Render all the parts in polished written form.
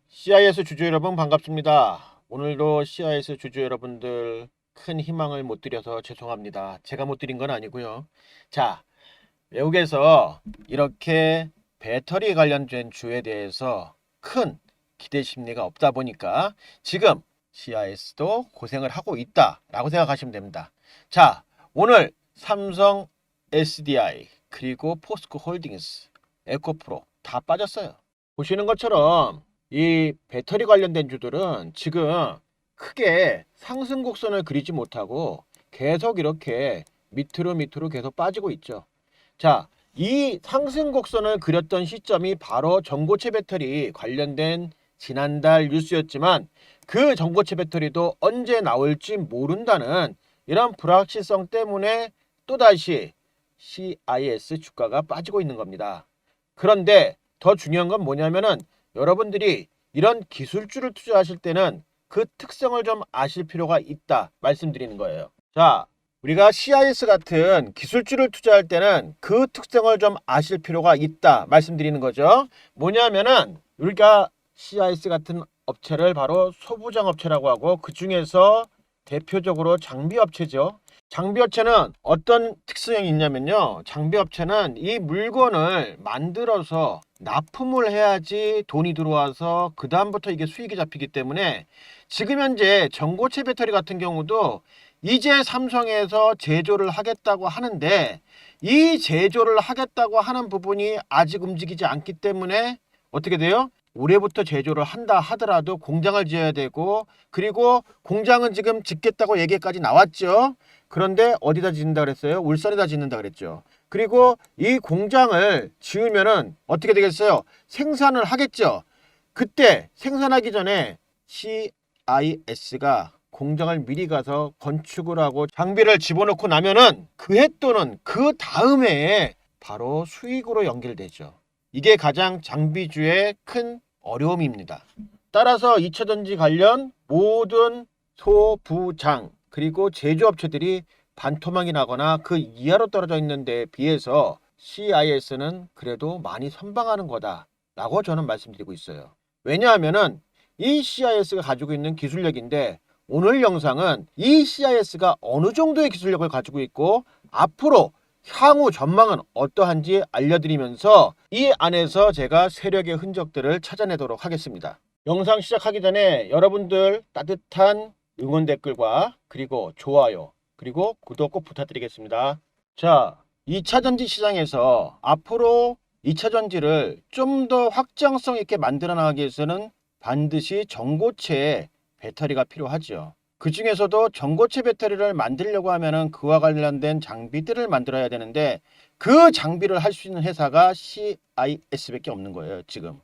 CIS 주주 여러분 반갑습니다. 오늘도 CIS 주주 여러분들 큰 희망을 못 드려서 죄송합니다. 제가 못 드린 건 아니고요. 자, 외국에서 이렇게 배터리 관련된 주에 대해서 큰 기대 심리가 없다 보니까 지금 CIS도 고생을 하고 있다라고 생각하시면 됩니다. 자, 오늘 삼성 SDI 그리고 포스코 홀딩스, 에코프로 다 빠졌어요. 보시는 것처럼 이 배터리 관련된 주들은 지금 크게 상승 곡선을 그리지 못하고 계속 이렇게 밑으로 계속 빠지고 있죠. 자, 이 상승 곡선을 그렸던 시점이 바로 전고체 배터리 관련된 지난달 뉴스였지만 그 전고체 배터리도 언제 나올지 모른다는 이런 불확실성 때문에 또다시 CIS 주가가 빠지고 있는 겁니다. 그런데 더 중요한 건 뭐냐면은 여러분들이 이런 기술주를 투자하실 때는 그 특성을 좀 아실 필요가 있다 말씀드리는 거예요. 자, 우리가 CIS 같은 기술주를 투자할 때는 그 특성을 좀 아실 필요가 있다 말씀드리는 거죠. 뭐냐면은 우리가 CIS 같은 업체를 바로 소부장 업체라고 하고 그 중에서 대표적으로 장비 업체죠. 장비 업체는 어떤 특성이 있냐면요. 장비 업체는 이 물건을 만들어서 납품을 해야지 돈이 들어와서 그 다음부터 이게 수익이 잡히기 때문에 지금 현재 전고체 배터리 같은 경우도 이제 삼성에서 제조를 하겠다고 하는데 이 제조를 하겠다고 하는 부분이 아직 움직이지 않기 때문에 어떻게 돼요? 올해부터 제조를 한다 하더라도 공장을 지어야 되고 그리고 공장은 지금 짓겠다고 얘기까지 나왔죠. 그런데 어디다 짓는다 그랬어요? 울산에다 짓는다 그랬죠. 그리고 이 공장을 지으면은 어떻게 되겠어요? 생산을 하겠죠. 그때 생산하기 전에 CIS가 공장을 미리 가서 건축을 하고 장비를 집어넣고 나면은 그 해 또는 그 다음 해에 바로 수익으로 연결되죠. 이게 가장 장비주의 큰 어려움입니다. 따라서 2차전지 관련 모든 소부장 그리고 제조업체들이 반토막이 나거나 그 이하로 떨어져 있는 데에 비해서 CIS는 그래도 많이 선방하는 거다라고 저는 말씀드리고 있어요. 왜냐하면은 이 CIS가 가지고 있는 기술력인데 오늘 영상은 이 CIS가 어느 정도의 기술력을 가지고 있고 앞으로 향후 전망은 어떠한지 알려드리면서 이 안에서 제가 세력의 흔적들을 찾아내도록 하겠습니다. 영상 시작하기 전에 여러분들 따뜻한 응원 댓글과 그리고 좋아요 그리고 구독 꼭 부탁드리겠습니다. 자, 2차전지 시장에서 앞으로 2차전지를 좀 더 확장성 있게 만들어 나가기 위해서는 반드시 전고체 배터리가 필요하죠. 그 중에서도 전고체 배터리를 만들려고 하면은 그와 관련된 장비들을 만들어야 되는데 그 장비를 할 수 있는 회사가 CIS밖에 없는 거예요, 지금.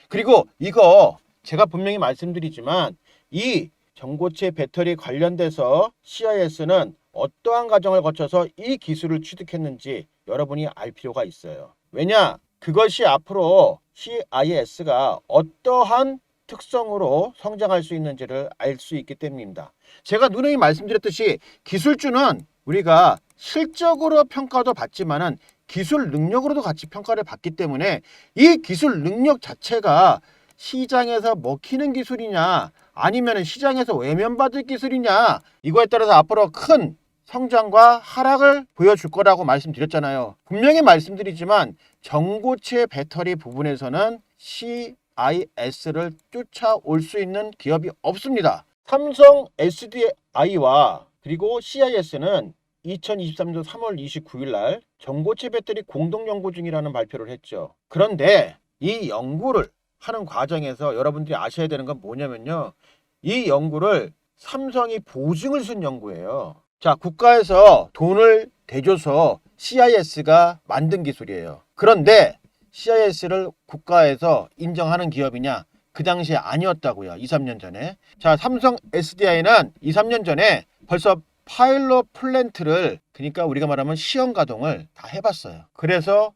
그리고 이거 제가 분명히 말씀드리지만 이 전고체 배터리 관련돼서 CIS는 어떠한 과정을 거쳐서 이 기술을 취득했는지 여러분이 알 필요가 있어요. 왜냐? 그것이 앞으로 CIS가 어떠한 특성으로 성장할 수 있는지를 알 수 있기 때문입니다. 제가 누누이 말씀드렸듯이 기술주는 우리가 실적으로 평가도 받지만은 기술 능력으로도 같이 평가를 받기 때문에 이 기술 능력 자체가 시장에서 먹히는 기술이냐 아니면 시장에서 외면받을 기술이냐 이거에 따라서 앞으로 큰 성장과 하락을 보여줄 거라고 말씀드렸잖아요. 분명히 말씀드리지만 전고체 배터리 부분에서는 CIS를 쫓아올 수 있는 기업이 없습니다. 삼성 SDI와 그리고 CIS는 2023년 3월 29일 날 전고체 배터리 공동 연구 중이라는 발표를 했죠. 그런데 이 연구를 하는 과정에서 여러분들이 아셔야 되는 건 뭐냐면요. 이 연구를 삼성이 보증을 쓴 연구예요. 자, 국가에서 돈을 대줘서 CIS가 만든 기술이에요. 그런데 CIS를 국가에서 인정하는 기업이냐? 그 당시에 아니었다고요. 2, 3년 전에. 자, 삼성 SDI는 2, 3년 전에 벌써 파일럿 플랜트를 그러니까 우리가 말하면 시험 가동을 다 해봤어요. 그래서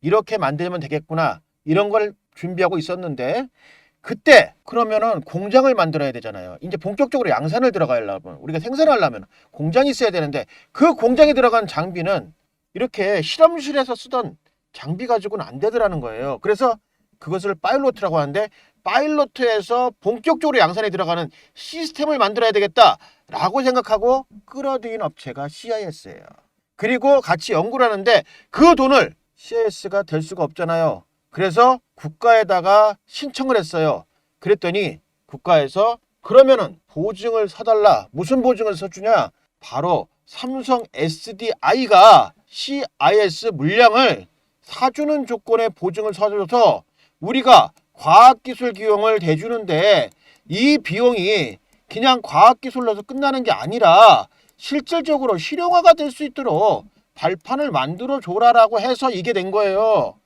이렇게 만들면 되겠구나 이런 걸 준비하고 있었는데 그때 그러면은 공장을 만들어야 되잖아요. 이제 본격적으로 양산을 들어가려면 우리가 생산하려면 공장이 있어야 되는데 그 공장에 들어간 장비는 이렇게 실험실에서 쓰던 장비 가지고는 안 되더라는 거예요. 그래서 그것을 파일로트라고 하는데 파일로트에서 본격적으로 양산에 들어가는 시스템을 만들어야 되겠다라고 생각하고 끌어들인 업체가 CIS예요. 그리고 같이 연구를 하는데 그 돈을 CIS가 댈 수가 없잖아요. 그래서 국가에다가 신청을 했어요. 그랬더니 국가에서 그러면은 보증을 서달라. 무슨 보증을 서주냐? 바로 삼성 SDI가 CIS 물량을 사주는 조건의 보증을 서줘서 우리가 과학기술 기용을 대주는데 이 비용이 그냥 과학기술로서 끝나는 게 아니라 실질적으로 실용화가 될 수 있도록 발판을 만들어 줘라라고 해서 이게 된 거예요.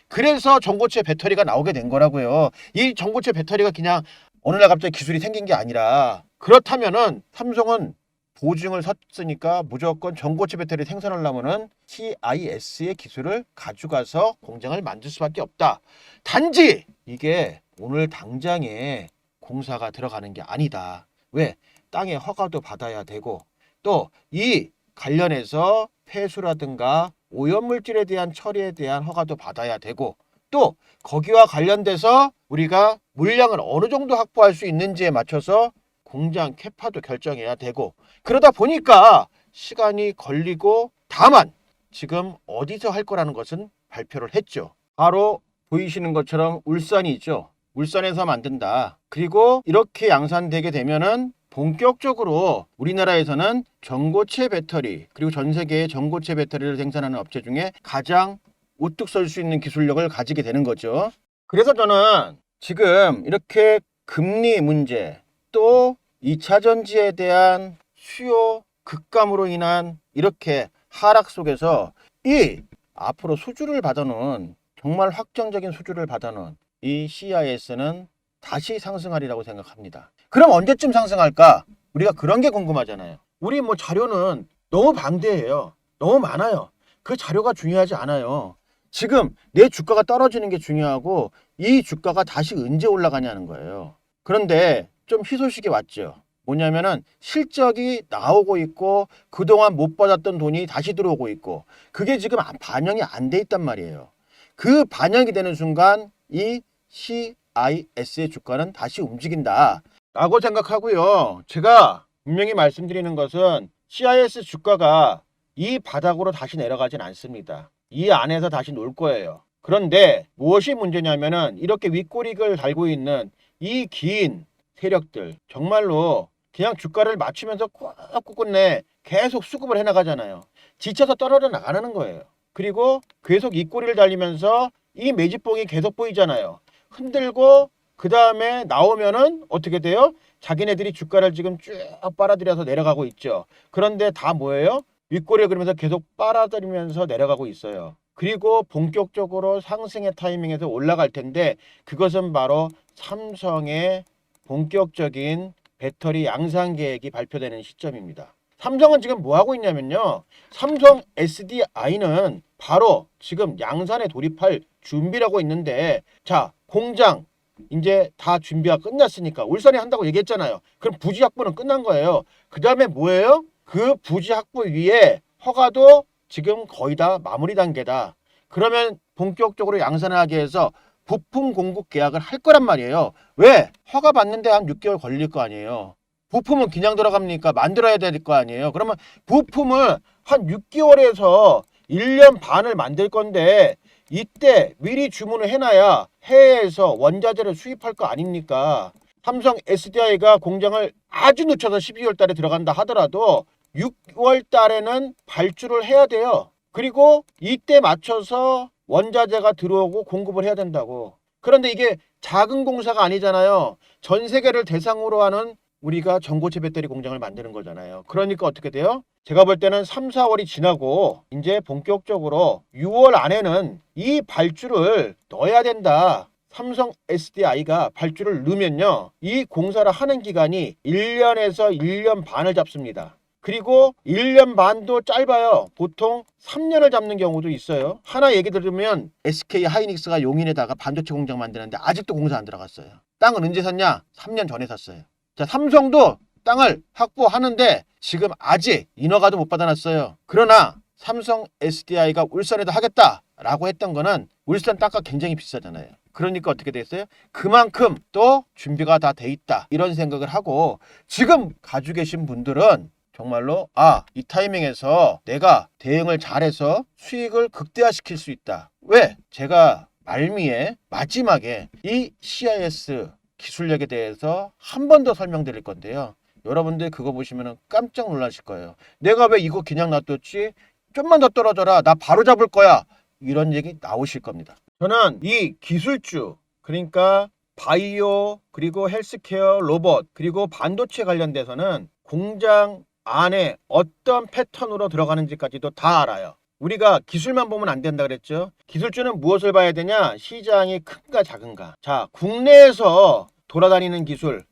그래서 전고체 배터리가 나오게 된 거라고요. 이 전고체 배터리가 그냥 어느 날 갑자기 기술이 생긴 게 아니라 그렇다면은 삼성은 보증을 섰으니까 무조건 전고체 배터리 생산하려면은 CIS의 기술을 가져가서 공장을 만들 수밖에 없다. 단지 이게 오늘 당장에 공사가 들어가는 게 아니다. 왜? 땅에 허가도 받아야 되고 또 이 관련해서 폐수라든가 오염물질에 대한 처리에 대한 허가도 받아야 되고 또 거기와 관련돼서 우리가 물량을 어느 정도 확보할 수 있는지에 맞춰서 공장 캐파도 결정해야 되고 그러다 보니까 시간이 걸리고 다만 지금 어디서 할 거라는 것은 발표를 했죠. 바로 보이시는 것처럼 울산이 있죠. 울산에서 만든다. 그리고 이렇게 양산되게 되면은 본격적으로 우리나라에서는 전고체 배터리 그리고 전 세계의 전고체 배터리를 생산하는 업체 중에 가장 우뚝 설 수 있는 기술력을 가지게 되는 거죠. 그래서 저는 지금 이렇게 금리 문제 또 2차 전지에 대한 수요 급감으로 인한 이렇게 하락 속에서 이 앞으로 수주를 받아놓은 정말 확정적인 수주를 받아놓은 이 CIS는 다시 상승하리라고 생각합니다. 그럼 언제쯤 상승할까? 우리가 그런 게 궁금하잖아요. 우리 뭐 자료는 너무 방대해요. 너무 많아요. 그 자료가 중요하지 않아요. 지금 내 주가가 떨어지는 게 중요하고 이 주가가 다시 언제 올라가냐는 거예요. 그런데 좀 희소식이 왔죠. 뭐냐면은 실적이 나오고 있고 그동안 못 받았던 돈이 다시 들어오고 있고 그게 지금 반영이 안 돼 있단 말이에요. 그 반영이 되는 순간 이 CIS의 주가는 다시 움직인다 라고 생각하고요. 제가 분명히 말씀드리는 것은 CIS 주가가 이 바닥으로 다시 내려가진 않습니다. 이 안에서 다시 놀 거예요. 그런데 무엇이 문제냐면은 이렇게 윗꼬리를 달고 있는 이 긴 세력들 정말로 그냥 주가를 맞추면서 꾹꾹꾹내 계속 수급을 해나가잖아요. 지쳐서 떨어져 나가는 거예요. 그리고 계속 이 꼬리를 달리면서 이 매집봉이 계속 보이잖아요. 흔들고 그 다음에 나오면은 어떻게 돼요? 자기네들이 주가를 지금 쭉 빨아들여서 내려가고 있죠. 그런데 다 뭐예요? 윗꼬리를 그러면서 계속 빨아들이면서 내려가고 있어요. 그리고 본격적으로 상승의 타이밍에서 올라갈 텐데 그것은 바로 삼성의 본격적인 배터리 양산 계획이 발표되는 시점입니다. 삼성은 지금 뭐 하고 있냐면요. 삼성 SDI는 바로 지금 양산에 돌입할 준비를 하고 있는데 자, 공장 이제 다 준비가 끝났으니까 울산에 한다고 얘기했잖아요. 그럼 부지 확보는 끝난 거예요. 그 다음에 뭐예요? 그 부지 확보 위에 허가도 지금 거의 다 마무리 단계다. 그러면 본격적으로 양산을 하게 해서 부품 공급 계약을 할 거란 말이에요. 왜? 허가 받는데 한 6개월 걸릴 거 아니에요. 부품은 그냥 들어갑니까? 만들어야 될 거 아니에요. 그러면 부품을 한 6개월에서 1년 반을 만들 건데 이때 미리 주문을 해놔야 해외에서 원자재를 수입할 거 아닙니까? 삼성 SDI가 공장을 아주 늦춰서 12월 달에 들어간다 하더라도 6월 달에는 발주를 해야 돼요. 그리고 이때 맞춰서 원자재가 들어오고 공급을 해야 된다고. 그런데 이게 작은 공사가 아니잖아요. 전 세계를 대상으로 하는 우리가 전고체 배터리 공장을 만드는 거잖아요. 그러니까 어떻게 돼요? 제가 볼 때는 3, 4월이 지나고 이제 본격적으로 6월 안에는 이 발주를 넣어야 된다. 삼성 SDI가 발주를 넣으면요. 이 공사를 하는 기간이 1년에서 1년 반을 잡습니다. 그리고 1년 반도 짧아요. 보통 3년을 잡는 경우도 있어요. 하나 얘기 들으면 SK 하이닉스가 용인에다가 반도체 공장 만드는데 아직도 공사 안 들어갔어요. 땅은 언제 샀냐? 3년 전에 샀어요. 자, 삼성도 땅을 확보하는데 지금 아직 인허가도 못 받아놨어요. 그러나 삼성 SDI가 울산에도 하겠다라고 했던 거는 울산 땅값 굉장히 비싸잖아요. 그러니까 어떻게 됐어요? 그만큼 또 준비가 다 돼 있다 이런 생각을 하고 지금 가지고 계신 분들은 정말로 이 타이밍에서 내가 대응을 잘해서 수익을 극대화시킬 수 있다. 왜? 제가 말미에 마지막에 이 CIS 기술력에 대해서 한 번 더 설명드릴 건데요. 여러분들 그거 보시면 깜짝 놀라실 거예요. 내가 왜 이거 그냥 놔뒀지? 좀만 더 떨어져라. 나 바로 잡을 거야. 이런 얘기 나오실 겁니다. 저는 이 기술주, 그러니까 바이오, 그리고 헬스케어, 로봇, 그리고 반도체 관련돼서는 공장 안에 어떤 패턴으로 들어가는지까지도 다 알아요. 우리가 기술만 보면 안 된다 그랬죠. 기술주는 무엇을 봐야 되냐? 시장이 큰가 작은가. 자, 국내에서 돌아다니는 기술,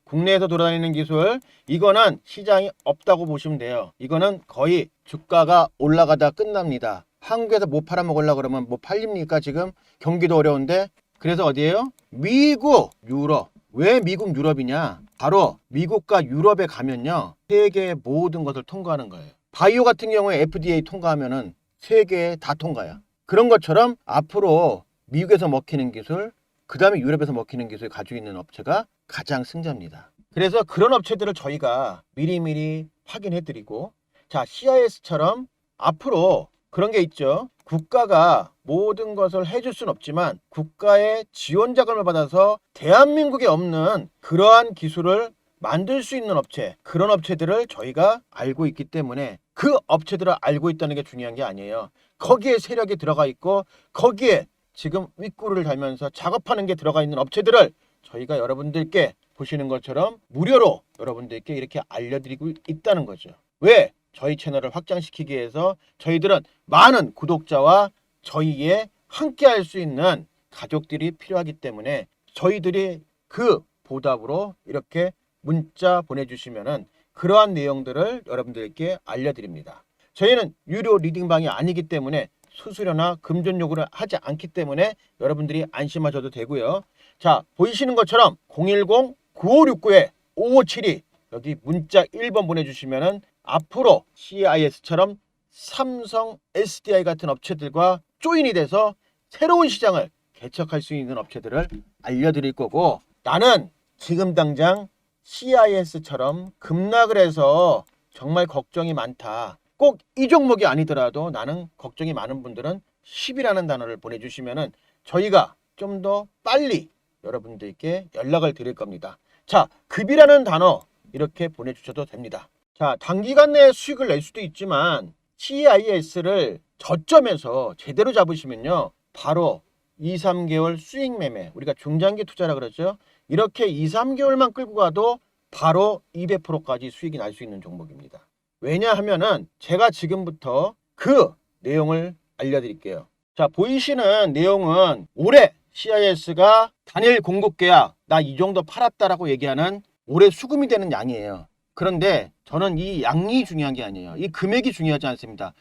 국내에서 돌아다니는 기술, 이거는 시장이 없다고 보시면 돼요. 이거는 거의 주가가 올라가다 끝납니다. 한국에서 못 팔아먹으려고 그러면 뭐 팔립니까? 지금 경기도 어려운데. 그래서 어디예요? 미국, 유럽. 왜 미국, 유럽이냐? 바로 미국과 유럽에 가면요, 세계의 모든 것을 통과하는 거예요. 바이오 같은 경우에 FDA 통과하면은 세계에 다 통과야. 그런 것처럼 앞으로 미국에서 먹히는 기술, 그 다음에 유럽에서 먹히는 기술을 가지고 있는 업체가 가장 승자입니다. 그래서 그런 업체들을 저희가 미리미리 확인해드리고, 자, CIS처럼 앞으로 그런 게 있죠. 국가가 모든 것을 해줄 수는 없지만 국가의 지원 자금을 받아서 대한민국에 없는 그러한 기술을 만들 수 있는 업체, 그런 업체들을 저희가 알고 있기 때문에 그 업체들을 알고 있다는 게 중요한 게 아니에요. 거기에 세력이 들어가 있고 거기에 지금 윗구를 달면서 작업하는 게 들어가 있는 업체들을 저희가 여러분들께 보시는 것처럼 무료로 여러분들께 이렇게 알려드리고 있다는 거죠. 왜? 저희 채널을 확장시키기 위해서 저희들은 많은 구독자와 저희에 함께 할 수 있는 가족들이 필요하기 때문에 저희들이 그 보답으로 이렇게 문자 보내주시면은 그러한 내용들을 여러분들께 알려드립니다. 저희는 유료 리딩방이 아니기 때문에 수수료나 금전 요구를 하지 않기 때문에 여러분들이 안심하셔도 되고요. 자, 보이시는 것처럼 010-9569-5572 여기 문자 1번 보내주시면은 앞으로 CIS처럼 삼성 SDI 같은 업체들과 조인이 돼서 새로운 시장을 개척할 수 있는 업체들을 알려드릴 거고, 나는 지금 당장 CIS처럼 급락을 해서 정말 걱정이 많다. 꼭 이 종목이 아니더라도 나는 걱정이 많은 분들은 10이라는 단어를 보내주시면은 저희가 좀 더 빨리 여러분들께 연락을 드릴 겁니다. 자, 급이라는 단어 이렇게 보내주셔도 됩니다. 자, 단기간 내에 수익을 낼 수도 있지만 CIS를 저점에서 제대로 잡으시면요, 바로 2, 3개월 수익 매매, 우리가 중장기 투자라 그러죠. 이렇게 2, 3개월만 끌고 가도 바로 200%까지 수익이 날 수 있는 종목입니다. 왜냐하면은 제가 지금부터 그 내용을 알려드릴게요. 자, 보이시는 내용은 올해 CIS가 단일 공급 계약 나 이 정도 팔았다라고 얘기하는 올해 수금이 되는 양이에요. 그런데 저는 이 양이 중요한 게 아니에요. 이 금액이 중요하지 않습니다.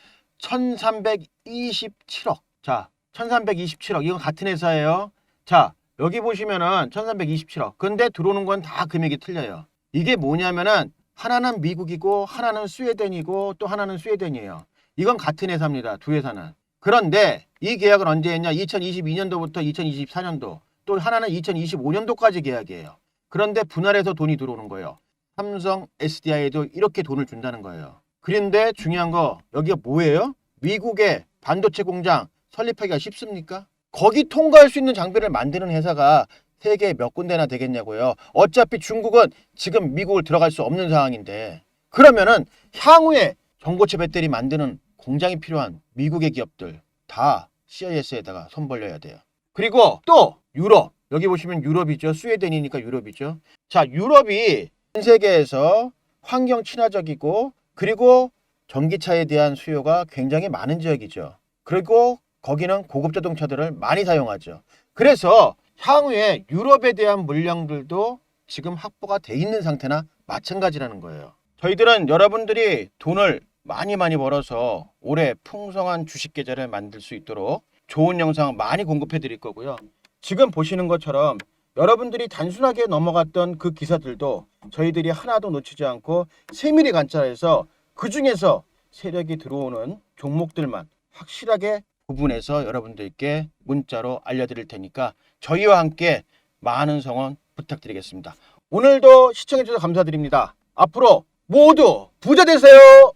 1327억. 자, 1327억. 이건 같은 회사예요. 자, 여기 보시면은 1327억. 근데 들어오는 건 다 금액이 틀려요. 이게 뭐냐면은 하나는 미국이고 하나는 스웨덴이고 또 하나는 스웨덴이에요. 이건 같은 회사입니다. 두 회사는. 그런데 이 계약을 언제 했냐? 2022년도부터 2024년도. 또 하나는 2025년도까지 계약이에요. 그런데 분할해서 돈이 들어오는 거예요. 삼성 SDI에도 이렇게 돈을 준다는 거예요. 그런데 중요한 거 여기가 뭐예요? 미국의 반도체 공장 설립하기가 쉽습니까? 거기 통과할 수 있는 장비를 만드는 회사가 세계에 몇 군데나 되겠냐고요. 어차피 중국은 지금 미국을 들어갈 수 없는 상황인데, 그러면은 향후에 전고체 배터리 만드는 공장이 필요한 미국의 기업들 다 CIS에다가 손 벌려야 돼요. 그리고 또 유럽, 여기 보시면 유럽이죠. 스웨덴이니까 유럽이죠. 자, 유럽이 전 세계에서 환경 친화적이고 그리고 전기차에 대한 수요가 굉장히 많은 지역이죠. 그리고 거기는 고급 자동차들을 많이 사용하죠. 그래서 향후에 유럽에 대한 물량들도 지금 확보가 돼 있는 상태나 마찬가지라는 거예요. 저희들은 여러분들이 돈을 많이 벌어서 올해 풍성한 주식 계좌를 만들 수 있도록 좋은 영상 많이 공급해 드릴 거고요. 지금 보시는 것처럼 여러분들이 단순하게 넘어갔던 그 기사들도 저희들이 하나도 놓치지 않고 세밀히 관찰해서 그 중에서 세력이 들어오는 종목들만 확실하게 구분해서 여러분들께 문자로 알려드릴 테니까 저희와 함께 많은 성원 부탁드리겠습니다. 오늘도 시청해주셔서 감사드립니다. 앞으로 모두 부자 되세요.